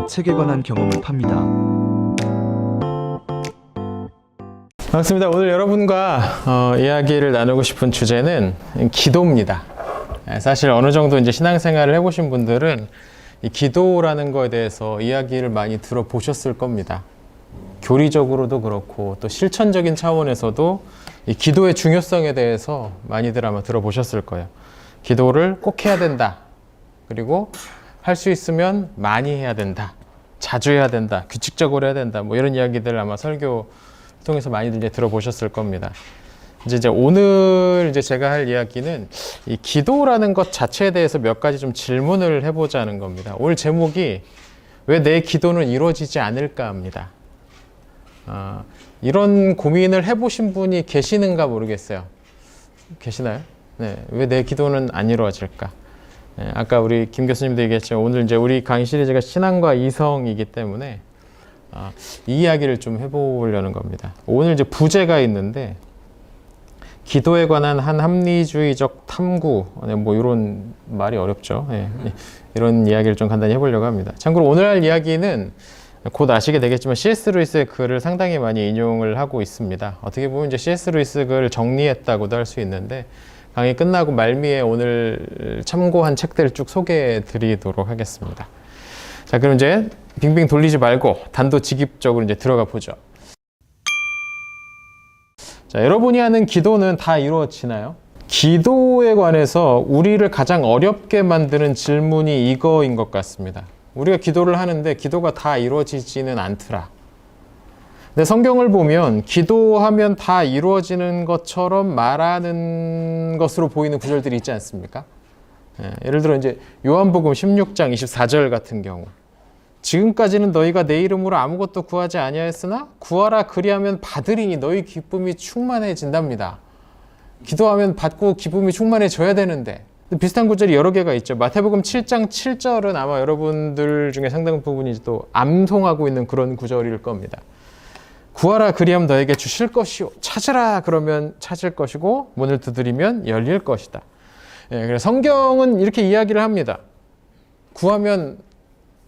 책에 관한 경험을 팝니다. 반갑습니다. 오늘 여러분과 이야기를 나누고 싶은 주제는 기도입니다. 사실 어느 정도 이제 신앙생활을 해보신 분들은 이 기도라는 거에 대해서 이야기를 많이 들어보셨을 겁니다. 교리적으로도 그렇고 또 실천적인 차원에서도 이 기도의 중요성에 대해서 많이들 아마 들어보셨을 거예요. 기도를 꼭 해야 된다. 그리고 할 수 있으면 많이 해야 된다. 자주 해야 된다. 규칙적으로 해야 된다. 뭐 이런 이야기들 아마 설교 통해서 많이들 이제 들어보셨을 겁니다. 이제 오늘 제가 할 이야기는 이 기도라는 것 자체에 대해서 몇 가지 좀 질문을 해보자는 겁니다. 오늘 제목이 왜 내 기도는 이루어지지 않을까 합니다. 이런 고민을 해보신 분이 계시는가 모르겠어요. 계시나요? 네, 왜 내 기도는 안 이루어질까? 네, 아까 우리 김 교수님도 얘기했지만 오늘 이제 우리 강의 시리즈가 신앙과 이성이기 때문에 이 이야기를 좀 해보려는 겁니다. 오늘 이제 부제가 있는데 기도에 관한 한 합리주의적 탐구, 뭐 이런 말이 어렵죠. 네, 이런 이야기를 좀 간단히 해보려고 합니다. 참고로 오늘 할 이야기는 곧 아시게 되겠지만 C.S. 루이스의 글을 상당히 많이 인용을 하고 있습니다. 어떻게 보면 이제 C.S. 루이스 글을 정리했다고도 할 수 있는데 강의 끝나고 말미에 오늘 참고한 책들을 쭉 소개해 드리도록 하겠습니다. 자, 그럼 이제 빙빙 돌리지 말고 단도직입적으로 이제 들어가 보죠. 자, 여러분이 하는 기도는 다 이루어지나요? 기도에 관해서 우리를 가장 어렵게 만드는 질문이 이거인 것 같습니다. 우리가 기도를 하는데 기도가 다 이루어지지는 않더라. 근데 성경을 보면 기도하면 다 이루어지는 것처럼 말하는 것으로 보이는 구절들이 있지 않습니까? 예를 들어 이제 요한복음 16장 24절 같은 경우 지금까지는 너희가 내 이름으로 아무것도 구하지 아니하였으나 구하라 그리하면 받으리니 너희 기쁨이 충만해진답니다. 기도하면 받고 기쁨이 충만해져야 되는데 비슷한 구절이 여러 개가 있죠. 마태복음 7장 7절은 아마 여러분들 중에 상당 부분이 또 암송하고 있는 그런 구절일 겁니다. 구하라 그리하면 너에게 주실 것이요 찾으라 그러면 찾을 것이고 문을 두드리면 열릴 것이다. 그래서 성경은 이렇게 이야기를 합니다. 구하면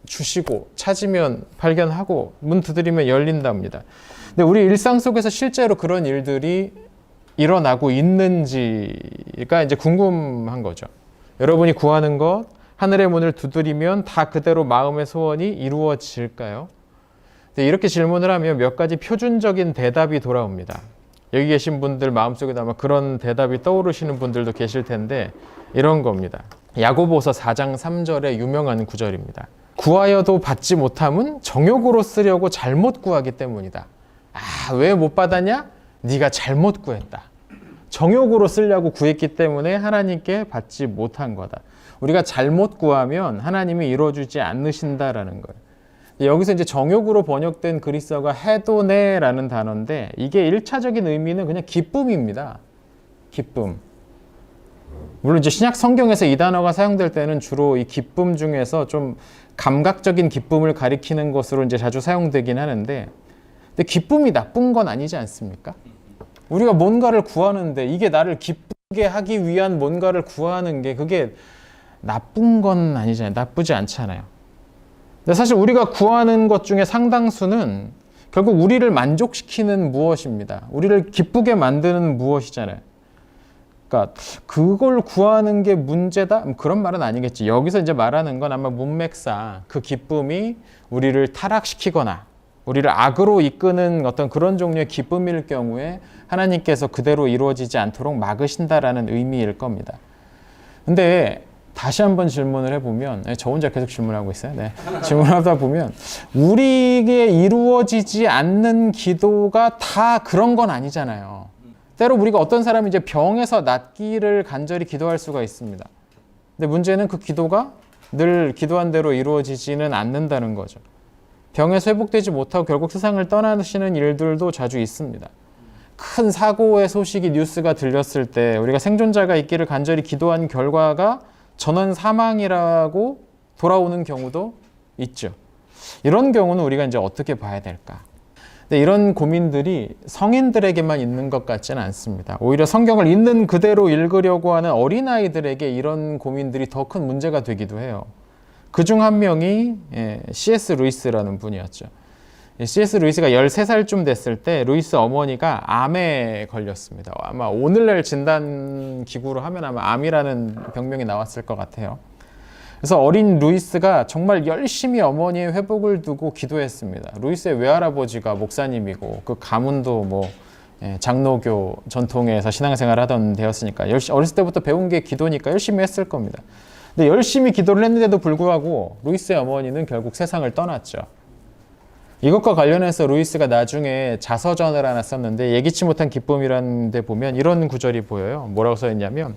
주시고 찾으면 발견하고 문 두드리면 열린답니다. 근데 우리 일상 속에서 실제로 그런 일들이 일어나고 있는지가 이제 궁금한 거죠. 여러분이 구하는 것, 하늘의 문을 두드리면 다 그대로 마음의 소원이 이루어질까요? 근데 이렇게 질문을 하면 몇 가지 표준적인 대답이 돌아옵니다. 여기 계신 분들 마음속에도 아마 그런 대답이 떠오르시는 분들도 계실 텐데 이런 겁니다. 야고보서 4장 3절의 유명한 구절입니다. 구하여도 받지 못함은 정욕으로 쓰려고 잘못 구하기 때문이다. 왜 못 받았냐? 네가 잘못 구했다. 정욕으로 쓰려고 구했기 때문에 하나님께 받지 못한 거다. 우리가 잘못 구하면 하나님이 이루어주지 않으신다라는 거예요. 여기서 이제 정욕으로 번역된 그리스어가 헤도네라는 단어인데 이게 1차적인 의미는 그냥 기쁨입니다. 기쁨. 물론 이제 신약 성경에서 이 단어가 사용될 때는 주로 이 기쁨 중에서 좀 감각적인 기쁨을 가리키는 것으로 이제 자주 사용되긴 하는데 근데 기쁨이 나쁜 건 아니지 않습니까? 우리가 뭔가를 구하는데 이게 나를 기쁘게 하기 위한 뭔가를 구하는 게 그게 나쁜 건 아니잖아요. 나쁘지 않잖아요. 근데 사실 우리가 구하는 것 중에 상당수는 결국 우리를 만족시키는 무엇입니다. 우리를 기쁘게 만드는 무엇이잖아요. 그러니까 그걸 구하는 게 문제다? 그런 말은 아니겠지. 여기서 이제 말하는 건 아마 문맥상 그 기쁨이 우리를 타락시키거나 우리를 악으로 이끄는 어떤 그런 종류의 기쁨일 경우에 하나님께서 그대로 이루어지지 않도록 막으신다라는 의미일 겁니다. 근데 다시 한번 질문을 해보면 저 혼자 계속 질문하고 있어요. 네. 질문하다 보면 우리에게 이루어지지 않는 기도가 다 그런 건 아니잖아요. 때로 우리가 어떤 사람이 이제 병에서 낫기를 간절히 기도할 수가 있습니다. 근데 문제는 그 기도가 늘 기도한 대로 이루어지지는 않는다는 거죠. 병에서 회복되지 못하고 결국 세상을 떠나시는 일들도 자주 있습니다. 큰 사고의 소식이 뉴스가 들렸을 때 우리가 생존자가 있기를 간절히 기도한 결과가 전원 사망이라고 돌아오는 경우도 있죠. 이런 경우는 우리가 이제 어떻게 봐야 될까? 근데 이런 고민들이 성인들에게만 있는 것 같지는 않습니다. 오히려 성경을 있는 그대로 읽으려고 하는 어린아이들에게 이런 고민들이 더 큰 문제가 되기도 해요. 그중 한 명이 C.S. 루이스라는 분이었죠. C.S. 루이스가 13살쯤 됐을 때 루이스 어머니가 암에 걸렸습니다. 아마 오늘날 진단기구로 하면 아마 암이라는 병명이 나왔을 것 같아요. 그래서 어린 루이스가 정말 열심히 어머니의 회복을 두고 기도했습니다. 루이스의 외할아버지가 목사님이고 그 가문도 뭐 장로교 전통에서 신앙생활을 하던 데였으니까 어렸을 때부터 배운 게 기도니까 열심히 했을 겁니다. 근데 열심히 기도를 했는데도 불구하고 루이스의 어머니는 결국 세상을 떠났죠. 이것과 관련해서 루이스가 나중에 자서전을 하나 썼는데 예기치 못한 기쁨이라는 데 보면 이런 구절이 보여요. 뭐라고 써있냐면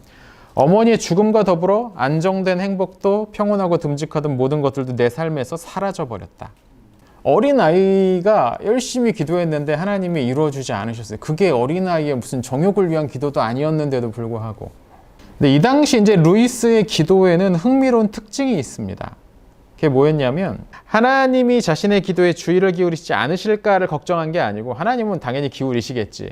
어머니의 죽음과 더불어 안정된 행복도 평온하고 듬직하던 모든 것들도 내 삶에서 사라져버렸다. 어린아이가 열심히 기도했는데 하나님이 이루어주지 않으셨어요. 그게 어린아이의 무슨 정욕을 위한 기도도 아니었는데도 불구하고. 근데 이 당시 이제 루이스의 기도에는 흥미로운 특징이 있습니다. 그게 뭐였냐면 하나님이 자신의 기도에 주의를 기울이시지 않으실까를 걱정한 게 아니고 하나님은 당연히 기울이시겠지.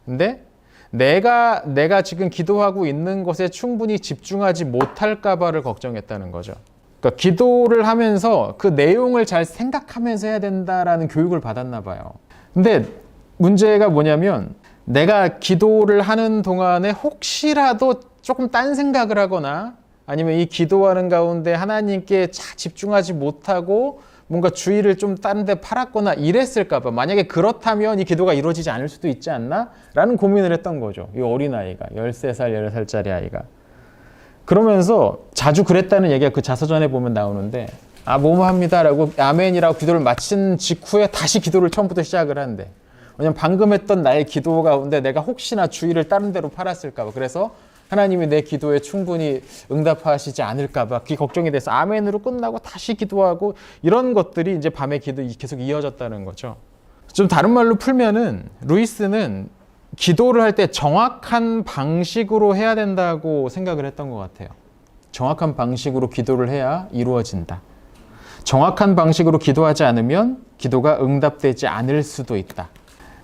근데 내가 지금 기도하고 있는 것에 충분히 집중하지 못할까 봐를 걱정했다는 거죠. 그러니까 기도를 하면서 그 내용을 잘 생각하면서 해야 된다라는 교육을 받았나 봐요. 근데 문제가 뭐냐면 내가 기도를 하는 동안에 혹시라도 조금 딴 생각을 하거나 아니면 이 기도하는 가운데 하나님께 집중하지 못하고 뭔가 주의를 좀 다른 데 팔았거나 이랬을까 봐. 만약에 그렇다면 이 기도가 이루어지지 않을 수도 있지 않나? 라는 고민을 했던 거죠. 이 어린아이가, 13살, 10살짜리 아이가. 그러면서 자주 그랬다는 얘기가 그 자서전에 보면 나오는데 뭐뭐합니다 라고 아멘이라고 기도를 마친 직후에 다시 기도를 처음부터 시작을 하는데 왜냐면 방금 했던 나의 기도 가운데 내가 혹시나 주의를 다른 데로 팔았을까 봐. 그래서 하나님이 내 기도에 충분히 응답하시지 않을까 봐 그게 걱정이 돼서 아멘으로 끝나고 다시 기도하고 이런 것들이 이제 밤에 기도 계속 이어졌다는 거죠. 좀 다른 말로 풀면은 루이스는 기도를 할 때 정확한 방식으로 해야 된다고 생각을 했던 것 같아요. 정확한 방식으로 기도를 해야 이루어진다. 정확한 방식으로 기도하지 않으면 기도가 응답되지 않을 수도 있다.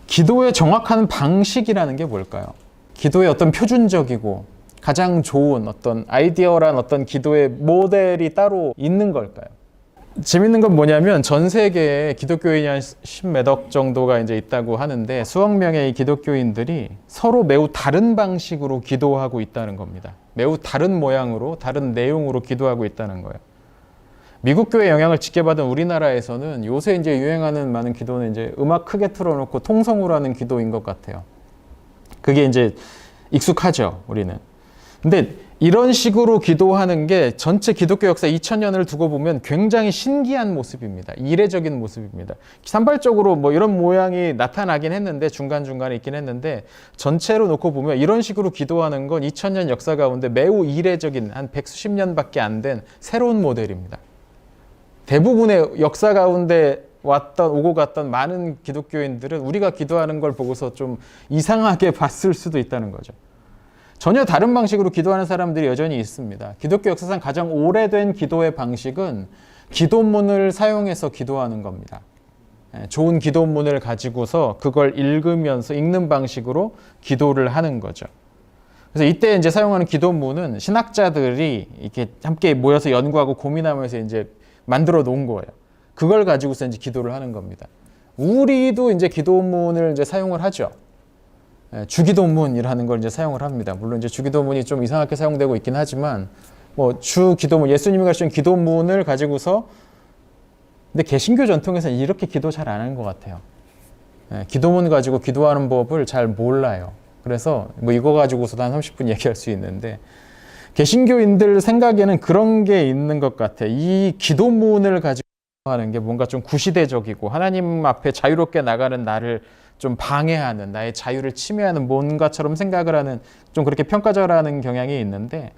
기도의 정확한 방식이라는 게 뭘까요? 기도의 어떤 표준적이고 가장 좋은 어떤 아이디어란 어떤 기도의 모델이 따로 있는 걸까요? 재밌는 건 뭐냐면 전 세계에 기독교인이 한 10몇억 정도가 이제 있다고 하는데 수억 명의 이 기독교인들이 서로 매우 다른 방식으로 기도하고 있다는 겁니다. 매우 다른 모양으로 다른 내용으로 기도하고 있다는 거예요. 미국 교회 영향을 짙게 받은 우리나라에서는 요새 이제 유행하는 많은 기도는 이제 음악 크게 틀어놓고 통성으로 하는 기도인 것 같아요. 그게 이제 익숙하죠, 우리는. 근데 이런 식으로 기도하는 게 전체 기독교 역사 2000년을 두고 보면 굉장히 신기한 모습입니다. 이례적인 모습입니다. 산발적으로 뭐 이런 모양이 나타나긴 했는데 중간중간에 있긴 했는데 전체로 놓고 보면 이런 식으로 기도하는 건 2000년 역사 가운데 매우 이례적인 한 100수십 년밖에 안 된 새로운 모델입니다. 대부분의 역사 가운데 오고 갔던 많은 기독교인들은 우리가 기도하는 걸 보고서 좀 이상하게 봤을 수도 있다는 거죠. 전혀 다른 방식으로 기도하는 사람들이 여전히 있습니다. 기독교 역사상 가장 오래된 기도의 방식은 기도문을 사용해서 기도하는 겁니다. 좋은 기도문을 가지고서 그걸 읽는 방식으로 기도를 하는 거죠. 그래서 이때 이제 사용하는 기도문은 신학자들이 이렇게 함께 모여서 연구하고 고민하면서 이제 만들어 놓은 거예요. 그걸 가지고서 이제 기도를 하는 겁니다. 우리도 이제 기도문을 이제 사용을 하죠. 주기도문이라는 걸 이제 사용을 합니다. 물론 이제 주기도문이 좀 이상하게 사용되고 있긴 하지만 뭐 주기도문, 예수님이 가르친 기도문을 가지고서 근데 개신교 전통에서는 이렇게 기도 잘 안 하는 것 같아요. 기도문 가지고 기도하는 법을 잘 몰라요. 그래서 뭐 이거 가지고서도 한 30분 얘기할 수 있는데 개신교인들 생각에는 그런 게 있는 것 같아요. 이 기도문을 가지고 하는 게 뭔가 좀 구시대적이고 하나님 앞에 자유롭게 나가는 나를 좀 방해하는, 나의 자유를 침해하는 뭔가처럼 생각을 하는, 좀 그렇게 평가절하는 경향이 있는데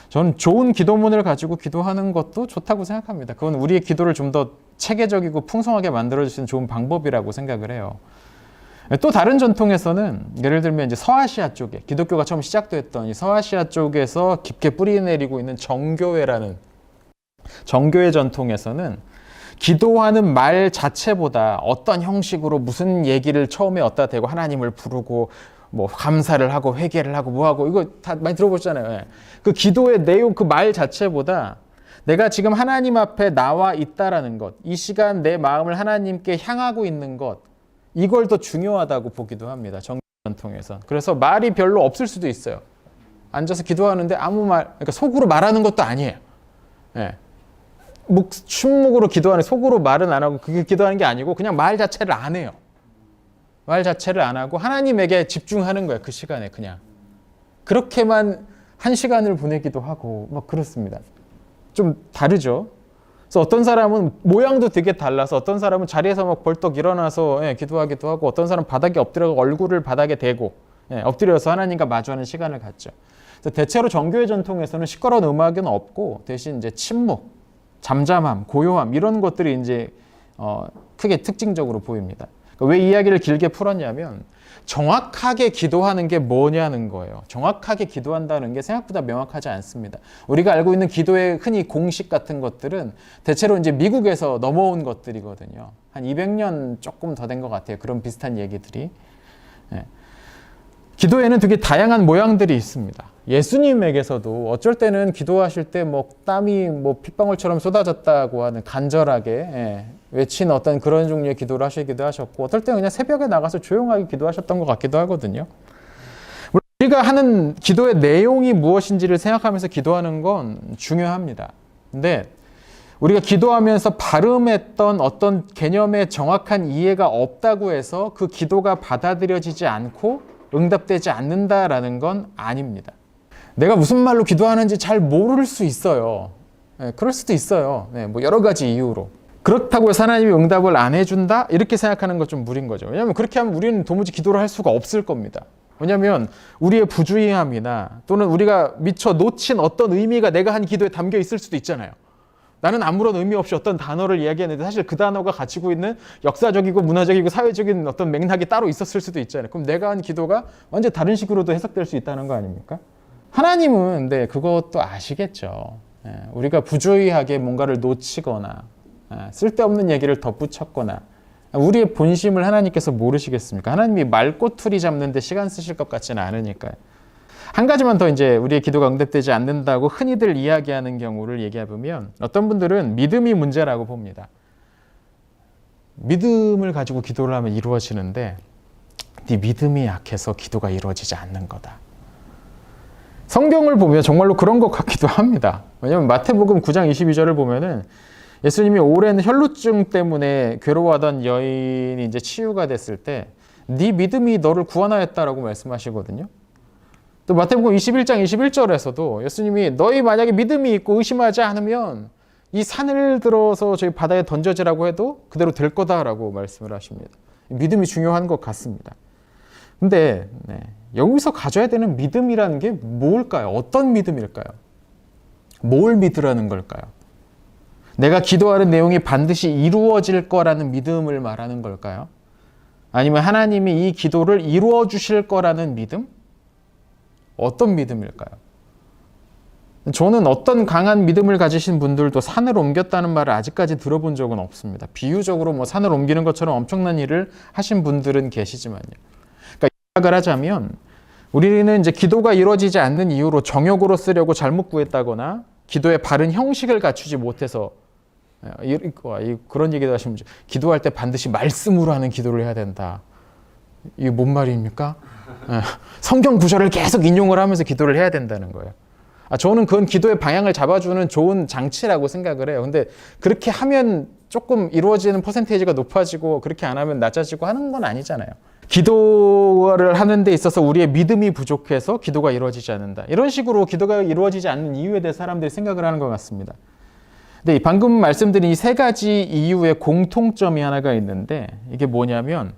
저는 좋은 기도문을 가지고 기도하는 것도 좋다고 생각합니다. 그건 우리의 기도를 좀 더 체계적이고 풍성하게 만들어줄 수 있는 좋은 방법이라고 생각을 해요. 또 다른 전통에서는 예를 들면 이제 서아시아 쪽에 기독교가 처음 시작됐던 이 서아시아 쪽에서 깊게 뿌리내리고 있는 정교회라는 정교회 전통에서는 기도하는 말 자체보다 어떤 형식으로 무슨 얘기를 처음에 어디다 대고 하나님을 부르고 뭐 감사를 하고 회개를 하고 뭐 하고 이거 다 많이 들어보셨잖아요. 그 기도의 내용 그 말 자체보다 내가 지금 하나님 앞에 나와 있다라는 것, 이 시간 내 마음을 하나님께 향하고 있는 것, 이걸 더 중요하다고 보기도 합니다. 정교 전통에서. 그래서 말이 별로 없을 수도 있어요. 앉아서 기도하는데 아무 말, 그러니까 속으로 말하는 것도 아니에요. 예. 침묵으로 기도하는, 속으로 말은 안 하고 그게 기도하는 게 아니고 그냥 말 자체를 안 해요. 말 자체를 안 하고 하나님에게 집중하는 거예요. 그 시간에 그냥. 그렇게만 한 시간을 보내기도 하고 막 그렇습니다. 좀 다르죠. 그래서 어떤 사람은 모양도 되게 달라서 어떤 사람은 자리에서 막 벌떡 일어나서 기도하기도 하고 어떤 사람은 바닥에 엎드려서 얼굴을 바닥에 대고 엎드려서 하나님과 마주하는 시간을 갖죠. 그래서 대체로 정교회 전통에서는 시끄러운 음악은 없고 대신 이제 침묵, 잠잠함, 고요함 이런 것들이 이제 크게 특징적으로 보입니다. 왜 이야기를 길게 풀었냐면 정확하게 기도하는 게 뭐냐는 거예요. 정확하게 기도한다는 게 생각보다 명확하지 않습니다. 우리가 알고 있는 기도의 흔히 공식 같은 것들은 대체로 이제 미국에서 넘어온 것들이거든요. 한 200년 조금 더 된 것 같아요. 그런 비슷한 얘기들이. 기도에는 되게 다양한 모양들이 있습니다. 예수님에게서도 어쩔 때는 기도하실 때 뭐 땀이 뭐 핏방울처럼 쏟아졌다고 하는 간절하게 외친 어떤 그런 종류의 기도를 하시기도 하셨고 어떨 때는 그냥 새벽에 나가서 조용하게 기도하셨던 것 같기도 하거든요. 우리가 하는 기도의 내용이 무엇인지를 생각하면서 기도하는 건 중요합니다. 근데 우리가 기도하면서 발음했던 어떤 개념의 정확한 이해가 없다고 해서 그 기도가 받아들여지지 않고 응답되지 않는다라는 건 아닙니다. 내가 무슨 말로 기도하는지 잘 모를 수 있어요. 그럴 수도 있어요. 뭐 여러 가지 이유로. 그렇다고 해서 하나님이 응답을 안 해준다? 이렇게 생각하는 건 좀 무리인 거죠. 왜냐하면 그렇게 하면 우리는 도무지 기도를 할 수가 없을 겁니다. 왜냐하면 우리의 부주의함이나 또는 우리가 미처 놓친 어떤 의미가 내가 한 기도에 담겨 있을 수도 있잖아요. 나는 아무런 의미 없이 어떤 단어를 이야기했는데 사실 그 단어가 가지고 있는 역사적이고 문화적이고 사회적인 어떤 맥락이 따로 있었을 수도 있잖아요. 그럼 내가 한 기도가 완전 다른 식으로도 해석될 수 있다는 거 아닙니까? 하나님은 그것도 아시겠죠. 우리가 부주의하게 뭔가를 놓치거나 쓸데없는 얘기를 덧붙였거나 우리의 본심을 하나님께서 모르시겠습니까? 하나님이 말꼬투리 잡는 데 시간 쓰실 것 같지는 않으니까요. 한 가지만 더 이제 우리의 기도가 응답되지 않는다고 흔히들 이야기하는 경우를 얘기해 보면 어떤 분들은 믿음이 문제라고 봅니다. 믿음을 가지고 기도를 하면 이루어지는데 네 믿음이 약해서 기도가 이루어지지 않는 거다. 성경을 보면 정말로 그런 것 같기도 합니다. 왜냐하면 마태복음 9장 22절을 보면은 예수님이 오랜 혈루증 때문에 괴로워하던 여인이 이제 치유가 됐을 때 네 믿음이 너를 구원하였다라고 말씀하시거든요. 또 마태복음 21장 21절에서도 예수님이 너희 만약에 믿음이 있고 의심하지 않으면 이 산을 들어서 저희 바다에 던져지라고 해도 그대로 될 거다라고 말씀을 하십니다. 믿음이 중요한 것 같습니다. 근데 여기서 가져야 되는 믿음이라는 게 뭘까요? 어떤 믿음일까요? 뭘 믿으라는 걸까요? 내가 기도하는 내용이 반드시 이루어질 거라는 믿음을 말하는 걸까요? 아니면 하나님이 이 기도를 이루어 주실 거라는 믿음? 어떤 믿음일까요? 저는 어떤 강한 믿음을 가지신 분들도 산을 옮겼다는 말을 아직까지 들어본 적은 없습니다. 비유적으로 뭐 산을 옮기는 것처럼 엄청난 일을 하신 분들은 계시지만요. 그러니까 요약을 하자면 우리는 이제 기도가 이루어지지 않는 이유로 정욕으로 쓰려고 잘못 구했다거나 기도의 바른 형식을 갖추지 못해서 그런 얘기도 하시면 기도할 때 반드시 말씀으로 하는 기도를 해야 된다. 이게 뭔 말입니까? 성경 구절을 계속 인용을 하면서 기도를 해야 된다는 거예요. 저는 그건 기도의 방향을 잡아주는 좋은 장치라고 생각을 해요. 근데 그렇게 하면 조금 이루어지는 퍼센테이지가 높아지고 그렇게 안 하면 낮아지고 하는 건 아니잖아요. 기도를 하는 데 있어서 우리의 믿음이 부족해서 기도가 이루어지지 않는다. 이런 식으로 기도가 이루어지지 않는 이유에 대해 사람들이 생각을 하는 것 같습니다. 근데 방금 말씀드린 이 세 가지 이유의 공통점이 하나가 있는데 이게 뭐냐면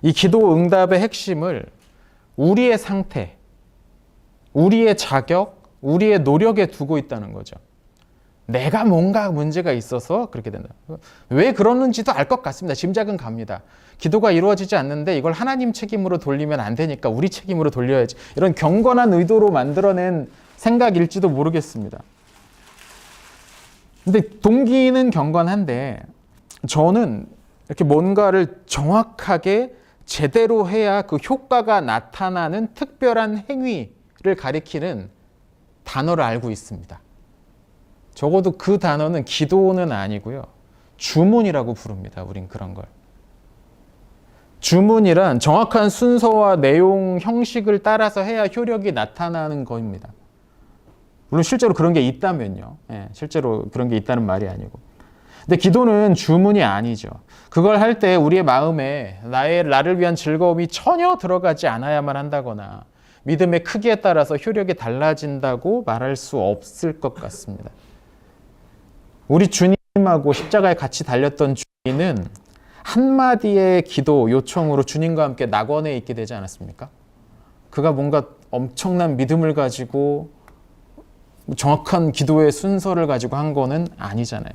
이 기도 응답의 핵심을 우리의 상태, 우리의 자격, 우리의 노력에 두고 있다는 거죠. 내가 뭔가 문제가 있어서 그렇게 된다. 왜 그러는지도 알 것 같습니다. 짐작은 갑니다. 기도가 이루어지지 않는데 이걸 하나님 책임으로 돌리면 안 되니까 우리 책임으로 돌려야지. 이런 경건한 의도로 만들어낸 생각일지도 모르겠습니다. 근데 동기는 경건한데 저는 이렇게 뭔가를 정확하게 제대로 해야 그 효과가 나타나는 특별한 행위를 가리키는 단어를 알고 있습니다. 적어도 그 단어는 기도는 아니고요. 주문이라고 부릅니다. 우린 그런 걸. 주문이란 정확한 순서와 내용, 형식을 따라서 해야 효력이 나타나는 겁니다. 물론 실제로 그런 게 있다면요. 실제로 그런 게 있다는 말이 아니고. 근데 기도는 주문이 아니죠. 그걸 할 때 우리의 마음에 나를 위한 즐거움이 전혀 들어가지 않아야만 한다거나 믿음의 크기에 따라서 효력이 달라진다고 말할 수 없을 것 같습니다. 우리 주님하고 십자가에 같이 달렸던 주님은 한마디의 기도 요청으로 주님과 함께 낙원에 있게 되지 않았습니까? 그가 뭔가 엄청난 믿음을 가지고 정확한 기도의 순서를 가지고 한 거는 아니잖아요.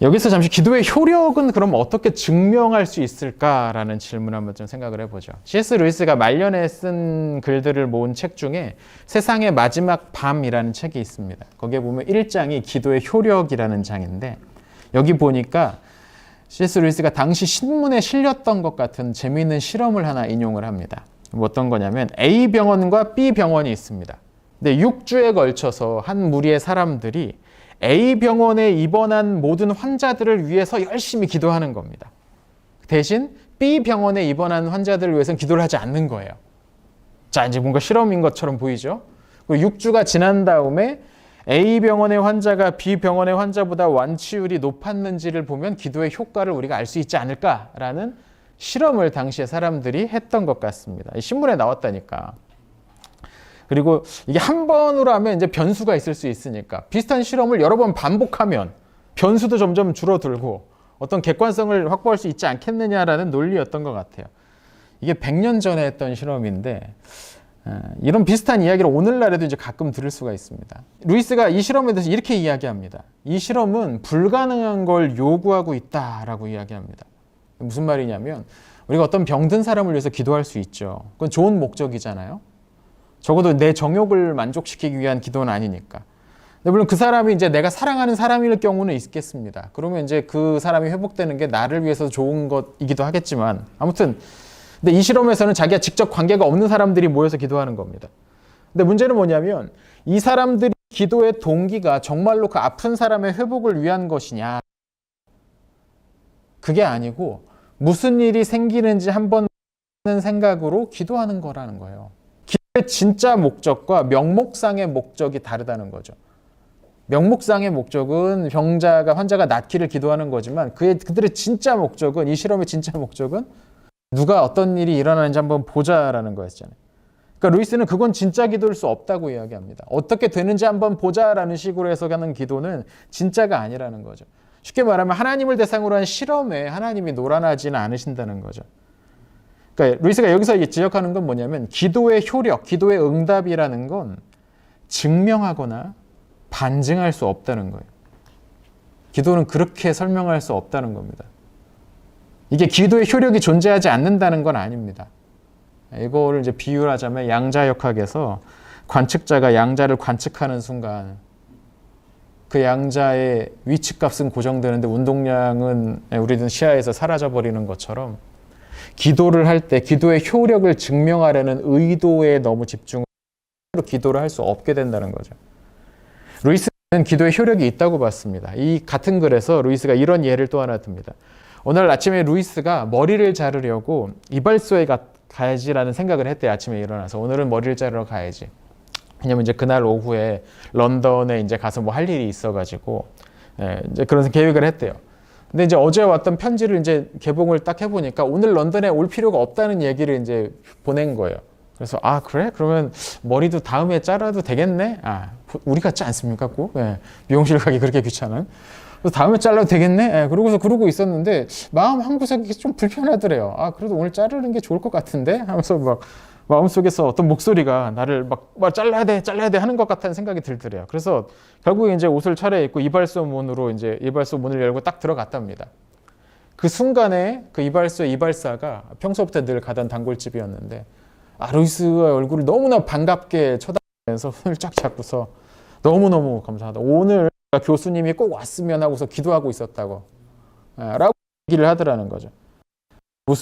여기서 잠시 기도의 효력은 그럼 어떻게 증명할 수 있을까라는 질문을 한번 좀 생각을 해보죠. C.S. 루이스가 말년에 쓴 글들을 모은 책 중에 세상의 마지막 밤이라는 책이 있습니다. 거기에 보면 1장이 기도의 효력이라는 장인데 여기 보니까 C.S. 루이스가 당시 신문에 실렸던 것 같은 재미있는 실험을 하나 인용을 합니다. 어떤 거냐면 A 병원과 B 병원이 있습니다. 근데 6주에 걸쳐서 한 무리의 사람들이 A 병원에 입원한 모든 환자들을 위해서 열심히 기도하는 겁니다. 대신 B 병원에 입원한 환자들을 위해서는 기도를 하지 않는 거예요. 자, 이제 뭔가 실험인 것처럼 보이죠? 그리고 6주가 지난 다음에 A 병원의 환자가 B 병원의 환자보다 완치율이 높았는지를 보면 기도의 효과를 우리가 알 수 있지 않을까라는 실험을 당시에 사람들이 했던 것 같습니다. 신문에 나왔다니까. 그리고 이게 한 번으로 하면 이제 변수가 있을 수 있으니까 비슷한 실험을 여러 번 반복하면 변수도 점점 줄어들고 어떤 객관성을 확보할 수 있지 않겠느냐라는 논리였던 것 같아요. 이게 100년 전에 했던 실험인데 이런 비슷한 이야기를 오늘날에도 이제 가끔 들을 수가 있습니다. 루이스가 이 실험에 대해서 이렇게 이야기합니다. 이 실험은 불가능한 걸 요구하고 있다라고 이야기합니다. 무슨 말이냐면 우리가 어떤 병든 사람을 위해서 기도할 수 있죠. 그건 좋은 목적이잖아요. 적어도 내 정욕을 만족시키기 위한 기도는 아니니까. 근데 물론 그 사람이 이제 내가 사랑하는 사람일 경우는 있겠습니다. 그러면 이제 그 사람이 회복되는 게 나를 위해서 좋은 것이기도 하겠지만 아무튼 근데 이 실험에서는 자기가 직접 관계가 없는 사람들이 모여서 기도하는 겁니다. 근데 문제는 뭐냐면 이 사람들이 기도의 동기가 정말로 그 아픈 사람의 회복을 위한 것이냐? 그게 아니고 무슨 일이 생기는지 한번 하는 생각으로 기도하는 거라는 거예요. 기도의 진짜 목적과 명목상의 목적이 다르다는 거죠. 명목상의 목적은 환자가 낫기를 기도하는 거지만 그들의 진짜 목적은, 이 실험의 진짜 목적은 누가 어떤 일이 일어나는지 한번 보자라는 거였잖아요. 그러니까 루이스는 그건 진짜 기도일 수 없다고 이야기합니다. 어떻게 되는지 한번 보자라는 식으로 해석하는 기도는 진짜가 아니라는 거죠. 쉽게 말하면 하나님을 대상으로 한 실험에 하나님이 놀아나지는 않으신다는 거죠. 그러니까 루이스가 여기서 지적하는 건 뭐냐면 기도의 효력, 기도의 응답이라는 건 증명하거나 반증할 수 없다는 거예요. 기도는 그렇게 설명할 수 없다는 겁니다. 이게 기도의 효력이 존재하지 않는다는 건 아닙니다. 이거를 이제 비유를 하자면 양자역학에서 관측자가 양자를 관측하는 순간 그 양자의 위치값은 고정되는데 운동량은 우리는 시야에서 사라져버리는 것처럼 기도를 할 때 기도의 효력을 증명하려는 의도에 너무 집중을 기도를 할 수 없게 된다는 거죠. 루이스는 기도의 효력이 있다고 봤습니다. 이 같은 글에서 루이스가 이런 예를 또 하나 듭니다. 오늘 아침에 루이스가 머리를 자르려고 이발소에 가야지라는 생각을 했대요. 아침에 일어나서 오늘은 머리를 자르러 가야지. 왜냐면 이제 그날 오후에 런던에 이제 가서 뭐 할 일이 있어가지고 이제 그런 계획을 했대요. 근데 이제 어제 왔던 편지를 이제 개봉을 딱 해보니까 오늘 런던에 올 필요가 없다는 얘기를 이제 보낸 거예요. 그래서 아 그래? 그러면 머리도 다음에 잘라도 되겠네? 아 우리 같지 않습니까? 꼭 미용실 가기 그렇게 귀찮은. 그래서 다음에 잘라도 되겠네? 그러고서 그러고 있었는데 마음 한구석이 좀 불편하더래요. 아 그래도 오늘 자르는 게 좋을 것 같은데? 하면서 막 마음속에서 어떤 목소리가 나를 막 잘라야 돼 하는 것 같다는 생각이 들더래요. 그래서 결국에 이제 옷을 차려입고 이발소 문을 열고 딱 들어갔답니다. 그 순간에 그 이발소의 이발사가 평소부터 늘 가던 단골집이었는데 루이스의 얼굴을 너무나 반갑게 쳐다보면서 손을 쫙 잡고서 너무너무 감사하다. 오늘 교수님이 꼭 왔으면 하고서 기도하고 있었다고 라고 얘기를 하더라는 거죠.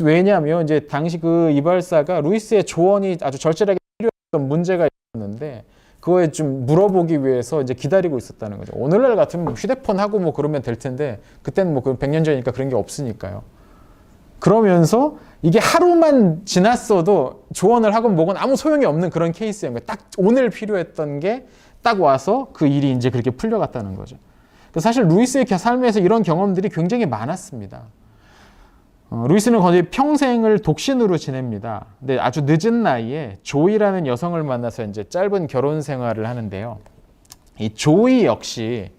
왜냐하면 이제 당시 그 이발사가 루이스의 조언이 아주 절실하게 필요했던 문제가 있었는데 그거에 좀 물어보기 위해서 이제 기다리고 있었다는 거죠. 오늘날 같으면 휴대폰 하고 뭐 그러면 될 텐데 그때는 뭐 100년 전이니까 그런 게 없으니까요. 그러면서 이게 하루만 지났어도 조언을 하건 뭐건 아무 소용이 없는 그런 케이스인 거예요. 딱 오늘 필요했던 게 딱 와서 그 일이 이제 그렇게 풀려갔다는 거죠. 사실 루이스의 삶에서 이런 경험들이 굉장히 많았습니다. 루이스는 거의 평생을 독신으로 지냅니다. 근데 아주 늦은 나이에 조이라는 여성을 만나서 이제 짧은 결혼 생활을 하는데요. 이 조이 역시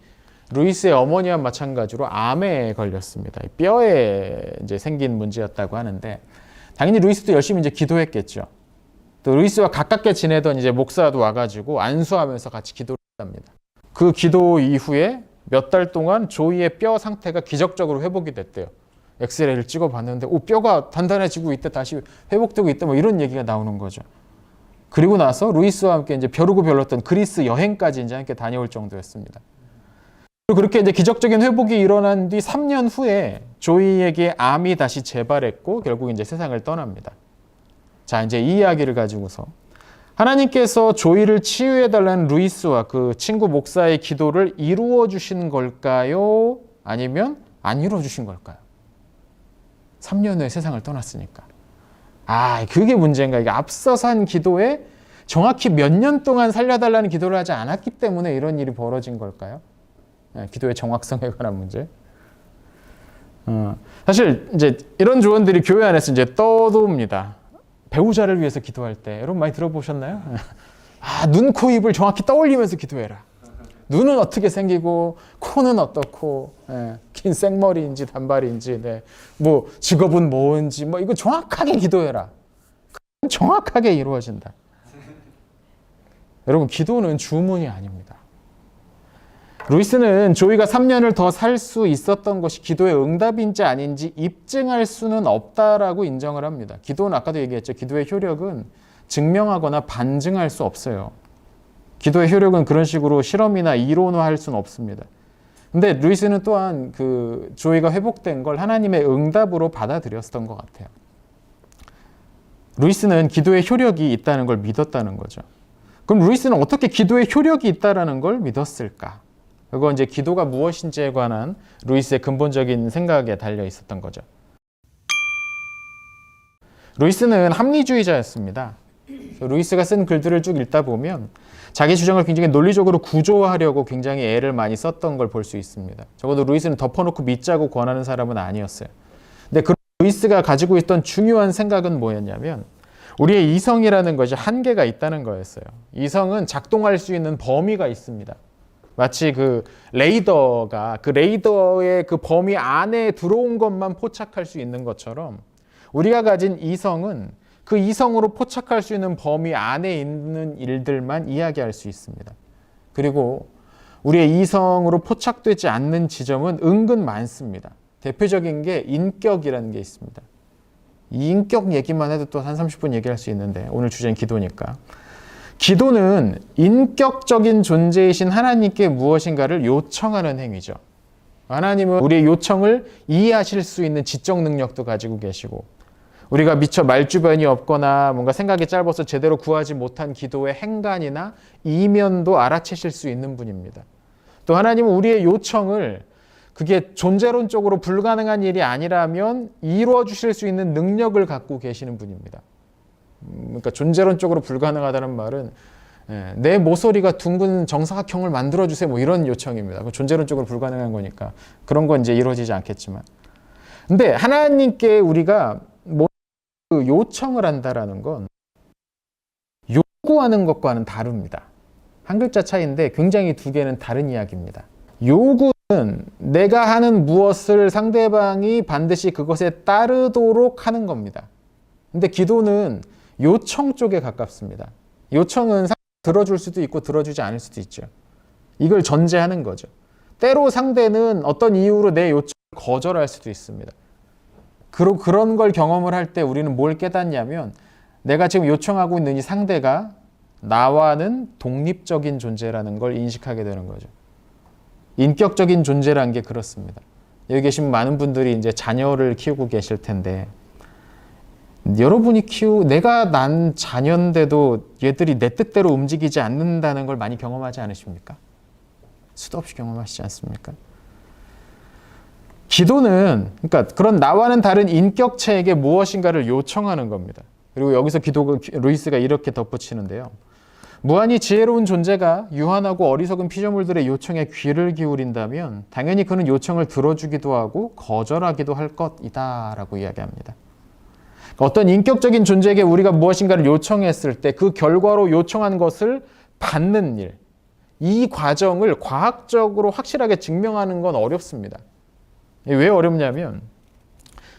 루이스의 어머니와 마찬가지로 암에 걸렸습니다. 뼈에 이제 생긴 문제였다고 하는데 당연히 루이스도 열심히 이제 기도했겠죠. 또 루이스와 가깝게 지내던 이제 목사도 와가지고 안수하면서 같이 기도를 합니다. 그 기도 이후에 몇 달 동안 조이의 뼈 상태가 기적적으로 회복이 됐대요. 엑스레이를 찍어봤는데 뼈가 단단해지고 있대, 다시 회복되고 있대, 뭐 이런 얘기가 나오는 거죠. 그리고 나서 루이스와 함께 이제 벼르고 별렀던 그리스 여행까지 이제 함께 다녀올 정도였습니다. 그리고 그렇게 이제 기적적인 회복이 일어난 뒤 3년 후에 조이에게 암이 다시 재발했고 결국 이제 세상을 떠납니다. 자, 이제 이 이야기를 가지고서 하나님께서 조이를 치유해달라는 루이스와 그 친구 목사의 기도를 이루어 주신 걸까요? 아니면 안 이루어 주신 걸까요? 3년 후에 세상을 떠났으니까. 그게 문제인가? 이게 앞서서 한 기도에 정확히 몇 년 동안 살려달라는 기도를 하지 않았기 때문에 이런 일이 벌어진 걸까요? 기도의 정확성에 관한 문제. 사실 이제 이런 조언들이 교회 안에서 이제 떠도옵니다. 배우자를 위해서 기도할 때 여러분 많이 들어보셨나요? 눈, 코, 입을 정확히 떠올리면서 기도해라. 눈은 어떻게 생기고 코는 어떻고 긴 생머리인지 단발인지 뭐 직업은 뭔지 뭐 이거 정확하게 기도해라. 정확하게 이루어진다. 여러분 기도는 주문이 아닙니다. 루이스는 조이가 3년을 더 살 수 있었던 것이 기도의 응답인지 아닌지 입증할 수는 없다라고 인정을 합니다. 기도는 아까도 얘기했죠. 기도의 효력은 증명하거나 반증할 수 없어요. 기도의 효력은 그런 식으로 실험이나 이론화할 수는 없습니다. 근데 루이스는 또한 그 조이가 회복된 걸 하나님의 응답으로 받아들였던 것 같아요. 루이스는 기도의 효력이 있다는 걸 믿었다는 거죠. 그럼 루이스는 어떻게 기도의 효력이 있다는 걸 믿었을까? 그건 이제 기도가 무엇인지에 관한 루이스의 근본적인 생각에 달려 있었던 거죠. 루이스는 합리주의자였습니다. 루이스가 쓴 글들을 쭉 읽다 보면 자기 주장을 굉장히 논리적으로 구조화하려고 굉장히 애를 많이 썼던 걸 볼 수 있습니다. 적어도 루이스는 덮어놓고 믿자고 권하는 사람은 아니었어요. 근데 그 루이스가 가지고 있던 중요한 생각은 뭐였냐면 우리의 이성이라는 것이 한계가 있다는 거였어요. 이성은 작동할 수 있는 범위가 있습니다. 마치 그 레이더가 그 레이더의 그 범위 안에 들어온 것만 포착할 수 있는 것처럼 우리가 가진 이성은 그 이성으로 포착할 수 있는 범위 안에 있는 일들만 이야기할 수 있습니다. 그리고 우리의 이성으로 포착되지 않는 지점은 은근 많습니다. 대표적인 게 인격이라는 게 있습니다. 이 인격 얘기만 해도 또 한 30분 얘기할 수 있는데 오늘 주제는 기도니까. 기도는 인격적인 존재이신 하나님께 무엇인가를 요청하는 행위죠. 하나님은 우리의 요청을 이해하실 수 있는 지적 능력도 가지고 계시고 우리가 미처 말주변이 없거나 뭔가 생각이 짧아서 제대로 구하지 못한 기도의 행간이나 이면도 알아채실 수 있는 분입니다. 또 하나님은 우리의 요청을 그게 존재론적으로 불가능한 일이 아니라면 이루어 주실 수 있는 능력을 갖고 계시는 분입니다. 그러니까 존재론적으로 불가능하다는 말은 내 모서리가 둥근 정사각형을 만들어주세요 뭐 이런 요청입니다. 존재론적으로 불가능한 거니까 그런 건 이제 이루어지지 않겠지만 근데 하나님께 우리가 그 요청을 한다라는 건 요구하는 것과는 다릅니다. 한 글자 차이인데 굉장히 두 개는 다른 이야기입니다. 요구는 내가 하는 무엇을 상대방이 반드시 그것에 따르도록 하는 겁니다. 근데 기도는 요청 쪽에 가깝습니다. 요청은 들어줄 수도 있고 들어주지 않을 수도 있죠. 이걸 전제하는 거죠. 때로 상대는 어떤 이유로 내 요청을 거절할 수도 있습니다. 그런 걸 경험을 할 때 우리는 뭘 깨닫냐면 내가 지금 요청하고 있는 이 상대가 나와는 독립적인 존재라는 걸 인식하게 되는 거죠. 인격적인 존재라는 게 그렇습니다. 여기 계신 많은 분들이 이제 자녀를 키우고 계실 텐데 여러분이 내가 난 자녀인데도 얘들이 내 뜻대로 움직이지 않는다는 걸 많이 경험하지 않으십니까? 수도 없이 경험하시지 않습니까? 기도는 그러니까 그런 나와는 다른 인격체에게 무엇인가를 요청하는 겁니다. 그리고 여기서 루이스가 이렇게 덧붙이는데요. 무한히 지혜로운 존재가 유한하고 어리석은 피조물들의 요청에 귀를 기울인다면 당연히 그는 요청을 들어주기도 하고 거절하기도 할 것이다 라고 이야기합니다. 어떤 인격적인 존재에게 우리가 무엇인가를 요청했을 때 그 결과로 요청한 것을 받는 일, 이 과정을 과학적으로 확실하게 증명하는 건 어렵습니다. 왜 어렵냐면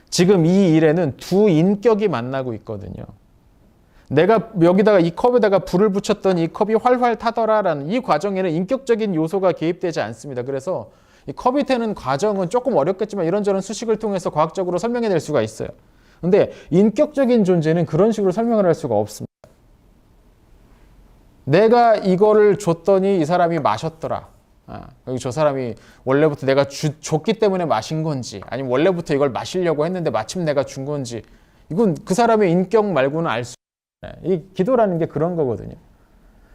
지금 이 일에는 두 인격이 만나고 있거든요. 내가 여기다가 이 컵에다가 불을 붙였더니 이 컵이 활활 타더라라는 이 과정에는 인격적인 요소가 개입되지 않습니다. 그래서 이 컵이 되는 과정은 조금 어렵겠지만 이런저런 수식을 통해서 과학적으로 설명해낼 수가 있어요. 근데 인격적인 존재는 그런 식으로 설명을 할 수가 없습니다. 내가 이거를 줬더니 이 사람이 마셨더라. 여기 저 사람이 원래부터 내가 줬기 때문에 마신 건지 아니면 원래부터 이걸 마시려고 했는데 마침 내가 준 건지 이건 그 사람의 인격 말고는 알 수 없어요. 이 기도라는 게 그런 거거든요.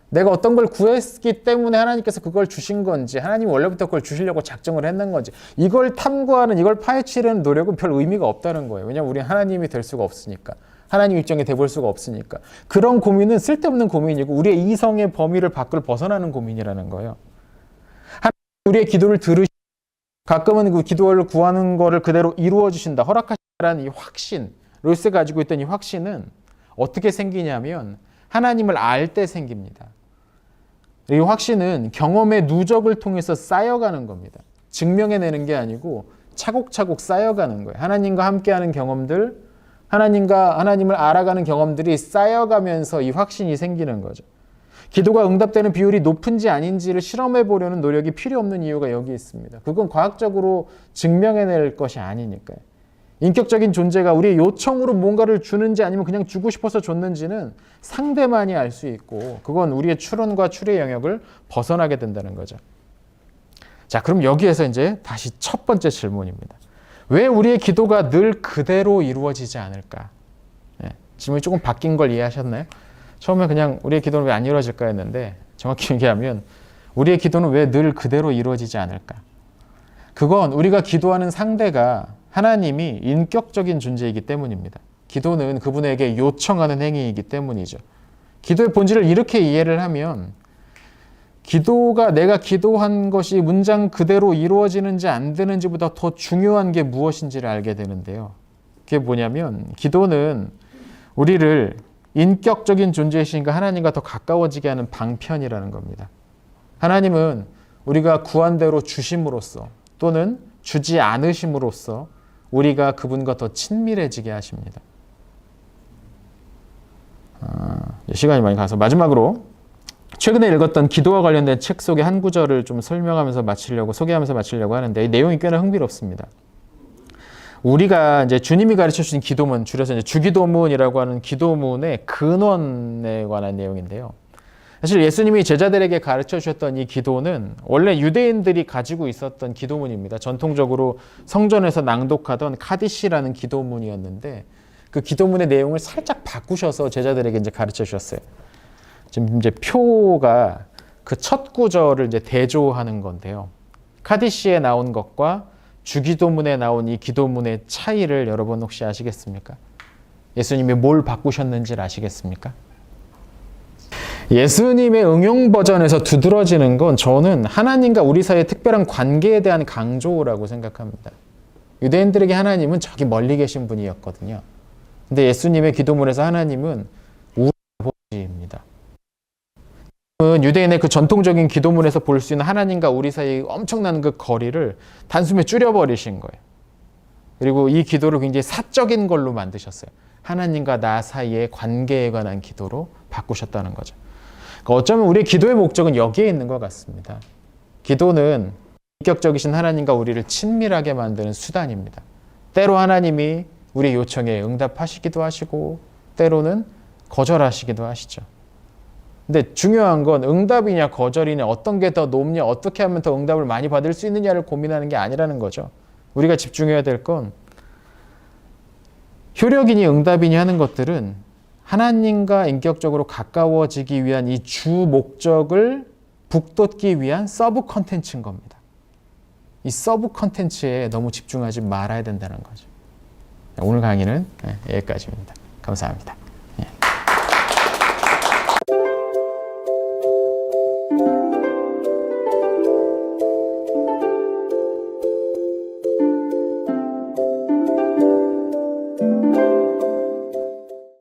내가 어떤 걸 구했기 때문에 하나님께서 그걸 주신 건지 하나님이 원래부터 그걸 주시려고 작정을 했는 건지 이걸 탐구하는 이걸 파헤치려는 노력은 별 의미가 없다는 거예요. 왜냐하면 우리는 하나님이 될 수가 없으니까. 하나님 입장에 돼볼 수가 없으니까. 그런 고민은 쓸데없는 고민이고 우리의 이성의 범위를 밖을 벗어나는 고민이라는 거예요. 하나님 우리의 기도를 들으시고 가끔은 그 기도를 구하는 거를 그대로 이루어 주신다. 허락하신다는 이 확신, 루이스가 가지고 있던 이 확신은 어떻게 생기냐면 하나님을 알 때 생깁니다. 이 확신은 경험의 누적을 통해서 쌓여가는 겁니다. 증명해내는 게 아니고 차곡차곡 쌓여가는 거예요. 하나님과 함께하는 경험들, 하나님을 알아가는 경험들이 쌓여가면서 이 확신이 생기는 거죠. 기도가 응답되는 비율이 높은지 아닌지를 실험해 보려는 노력이 필요 없는 이유가 여기 있습니다. 그건 과학적으로 증명해낼 것이 아니니까요. 인격적인 존재가 우리의 요청으로 뭔가를 주는지 아니면 그냥 주고 싶어서 줬는지는 상대만이 알 수 있고 그건 우리의 추론과 추리의 영역을 벗어나게 된다는 거죠. 자, 그럼 여기에서 이제 다시 첫 번째 질문입니다. 왜 우리의 기도가 늘 그대로 이루어지지 않을까? 질문이 조금 바뀐 걸 이해하셨나요? 처음에 그냥 우리의 기도는 왜 안 이루어질까 했는데 정확히 얘기하면 우리의 기도는 왜 늘 그대로 이루어지지 않을까? 그건 우리가 기도하는 상대가 하나님이 인격적인 존재이기 때문입니다. 기도는 그분에게 요청하는 행위이기 때문이죠. 기도의 본질을 이렇게 이해를 하면 기도가 내가 기도한 것이 문장 그대로 이루어지는지 안 되는지보다 더 중요한 게 무엇인지를 알게 되는데요. 그게 뭐냐면 기도는 우리를 인격적인 존재이신가 하나님과 더 가까워지게 하는 방편이라는 겁니다. 하나님은 우리가 구한 대로 주심으로써 또는 주지 않으심으로써 우리가 그분과 더 친밀해지게 하십니다. 시간이 많이 가서 마지막으로 최근에 읽었던 기도와 관련된 책 속의 한 구절을 좀 소개하면서 마치려고 하는데 이 내용이 꽤나 흥미롭습니다. 우리가 이제 주님이 가르쳐 주신 기도문, 줄여서 이제 주기도문이라고 하는 기도문의 근원에 관한 내용인데요. 사실 예수님이 제자들에게 가르쳐 주셨던 이 기도는 원래 유대인들이 가지고 있었던 기도문입니다. 전통적으로 성전에서 낭독하던 카디시라는 기도문이었는데 그 기도문의 내용을 살짝 바꾸셔서 제자들에게 이제 가르쳐 주셨어요. 지금 이제 표가 그 첫 구절을 이제 대조하는 건데요. 카디시에 나온 것과 주기도문에 나온 이 기도문의 차이를 여러분 혹시 아시겠습니까? 예수님이 뭘 바꾸셨는지를 아시겠습니까? 예수님의 응용 버전에서 두드러지는 건 저는 하나님과 우리 사이의 특별한 관계에 대한 강조라고 생각합니다. 유대인들에게 하나님은 저기 멀리 계신 분이었거든요. 근데 예수님의 기도문에서 하나님은 우리 아버지입니다. 유대인의 그 전통적인 기도문에서 볼 수 있는 하나님과 우리 사이의 엄청난 그 거리를 단숨에 줄여버리신 거예요. 그리고 이 기도를 굉장히 사적인 걸로 만드셨어요. 하나님과 나 사이의 관계에 관한 기도로 바꾸셨다는 거죠. 그러니까 어쩌면 우리의 기도의 목적은 여기에 있는 것 같습니다. 기도는 인격적이신 하나님과 우리를 친밀하게 만드는 수단입니다. 때로 하나님이 우리의 요청에 응답하시기도 하시고 때로는 거절하시기도 하시죠. 근데 중요한 건 응답이냐 거절이냐 어떤 게 더 높냐 어떻게 하면 더 응답을 많이 받을 수 있느냐를 고민하는 게 아니라는 거죠. 우리가 집중해야 될 건 효력이니 응답이니 하는 것들은 하나님과 인격적으로 가까워지기 위한 이 주 목적을 북돋기 위한 서브 컨텐츠인 겁니다. 이 서브 컨텐츠에 너무 집중하지 말아야 된다는 거죠. 오늘 강의는 여기까지입니다. 감사합니다.